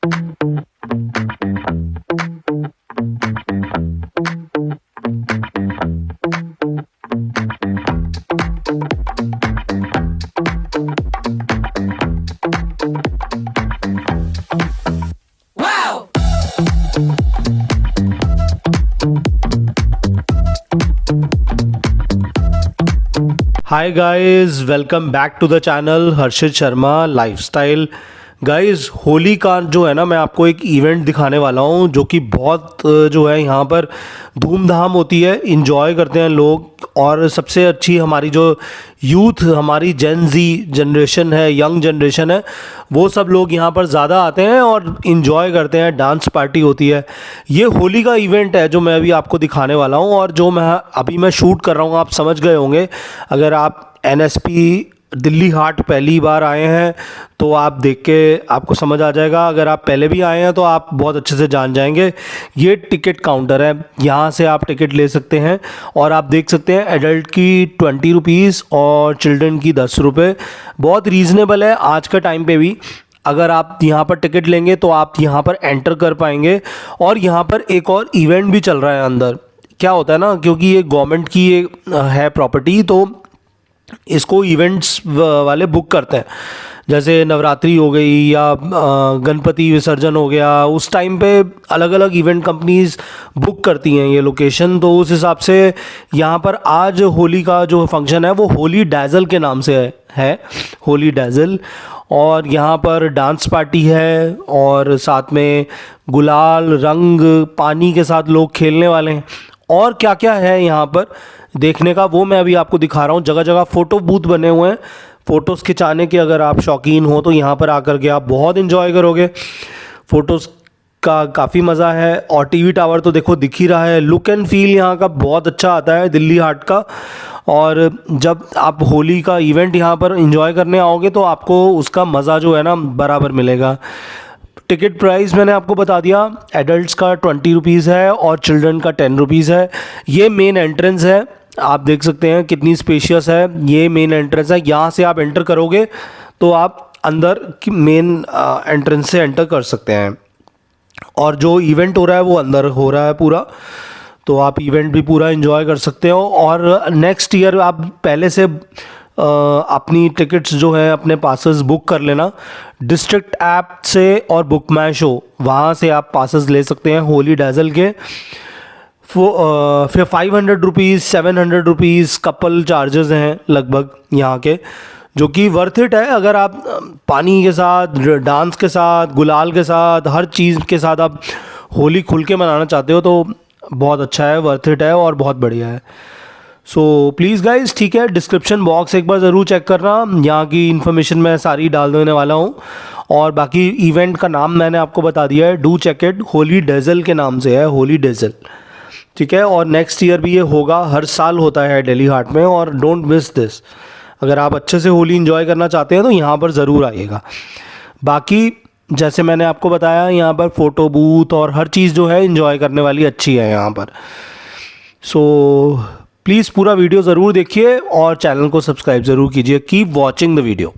Hi guys, welcome back to the channel Harshit Sharma lifestyle. Guys, Holi का जो है ना, मैं आपको एक इवेंट दिखाने वाला हूँ जो कि बहुत जो है यहाँ पर धूमधाम होती है, इंजॉय करते हैं लोग। और सबसे अच्छी हमारी जो यूथ, हमारी जेन जी जनरेशन है, यंग जनरेशन है, वो सब लोग यहाँ पर ज़्यादा आते हैं और इन्जॉय करते हैं। डांस पार्टी होती है। ये होली का इवेंट है जो मैं अभी आपको दिखाने वाला हूँ और जो मैं शूट कर रहा हूँ। आप समझ गए होंगे, अगर आप NSP दिल्ली हाट पहली बार आए हैं तो आप देख के आपको समझ आ जाएगा। अगर आप पहले भी आए हैं तो आप बहुत अच्छे से जान जाएंगे। ये टिकट काउंटर है, यहाँ से आप टिकट ले सकते हैं और आप देख सकते हैं एडल्ट की 20 रुपीज़ और चिल्ड्रन की 10 रुपये। बहुत रीज़नेबल है आज का टाइम पे भी। अगर आप यहाँ पर टिकट लेंगे तो आप यहाँ पर एंटर कर पाएंगे। और यहाँ पर एक और इवेंट भी चल रहा है अंदर। क्या होता है ना, क्योंकि ये गवर्नमेंट की है प्रॉपर्टी, तो इसको इवेंट्स वाले बुक करते हैं। जैसे नवरात्रि हो गई या गणपति विसर्जन हो गया, उस टाइम पे अलग अलग इवेंट कंपनीज बुक करती हैं ये लोकेशन। तो उस हिसाब से यहाँ पर आज होली का जो फंक्शन है वो होली डैज़ल के नाम से है होली डैज़ल। और यहाँ पर डांस पार्टी है और साथ में गुलाल रंग पानी के साथ लोग खेलने वाले हैं। और क्या क्या है यहाँ पर देखने का, वो मैं अभी आपको दिखा रहा हूँ। जगह जगह फ़ोटो बूथ बने हुए हैं फ़ोटोज़ खिंचाने के। अगर आप शौकीन हो तो यहाँ पर आकर के आप बहुत इन्जॉय करोगे। फ़ोटोज़ का काफ़ी मज़ा है। और टीवी टावर तो देखो दिख ही रहा है। लुक एंड फील यहाँ का बहुत अच्छा आता है दिल्ली हाट का। और जब आप होली का इवेंट यहाँ पर इन्जॉय करने आओगे तो आपको उसका मज़ा जो है ना बराबर मिलेगा। टिकट प्राइस मैंने आपको बता दिया, एडल्ट्स का 20 रुपीज़ है और चिल्ड्रन का 10 रुपीज़ है। ये मेन एंट्रेंस है, आप देख सकते हैं कितनी स्पेशियस है। ये मेन एंट्रेंस है, यहाँ से आप एंटर करोगे तो आप अंदर की मेन एंट्रेंस से एंटर कर सकते हैं। और जो इवेंट हो रहा है वो अंदर हो रहा है पूरा, तो आप इवेंट भी पूरा एंजॉय कर सकते हो। और नेक्स्ट ईयर आप पहले से अपनी टिकट्स जो है अपने पासेस बुक कर लेना डिस्ट्रिक्ट ऐप से और बुक माई शो, वहाँ से आप पासेस ले सकते हैं होली डैज़ल के। फिर 500 रुपीज़ 700 रुपीज़ कपल चार्जेस हैं लगभग यहाँ के, जो कि वर्थ इट है। अगर आप पानी के साथ, डांस के साथ, गुलाल के साथ, हर चीज़ के साथ आप होली खुल के मनाना चाहते हो तो बहुत अच्छा है, वर्थ इट है और बहुत बढ़िया है। सो प्लीज़ गाइज, ठीक है, डिस्क्रिप्शन बॉक्स एक बार ज़रूर चेक करना। यहाँ की इन्फॉर्मेशन मैं सारी डाल देने वाला हूँ। और बाकी इवेंट का नाम मैंने आपको बता दिया है, डू चेक इट। होली डैज़ल के नाम से है, होली डैज़ल, ठीक है। और नेक्स्ट ईयर भी ये होगा, हर साल होता है दिल्ली हाट में, और डोंट मिस दिस। अगर आप अच्छे से होली इंजॉय करना चाहते हैं तो यहाँ पर ज़रूर आइएगा। बाकी जैसे मैंने आपको बताया, यहाँ पर फ़ोटो बूथ और हर चीज़ जो है इंजॉय करने वाली अच्छी है यहाँ पर। सो प्लीज़ पूरा वीडियो ज़रूर देखिए और चैनल को सब्सक्राइब ज़रूर कीजिए। Keep watching the video.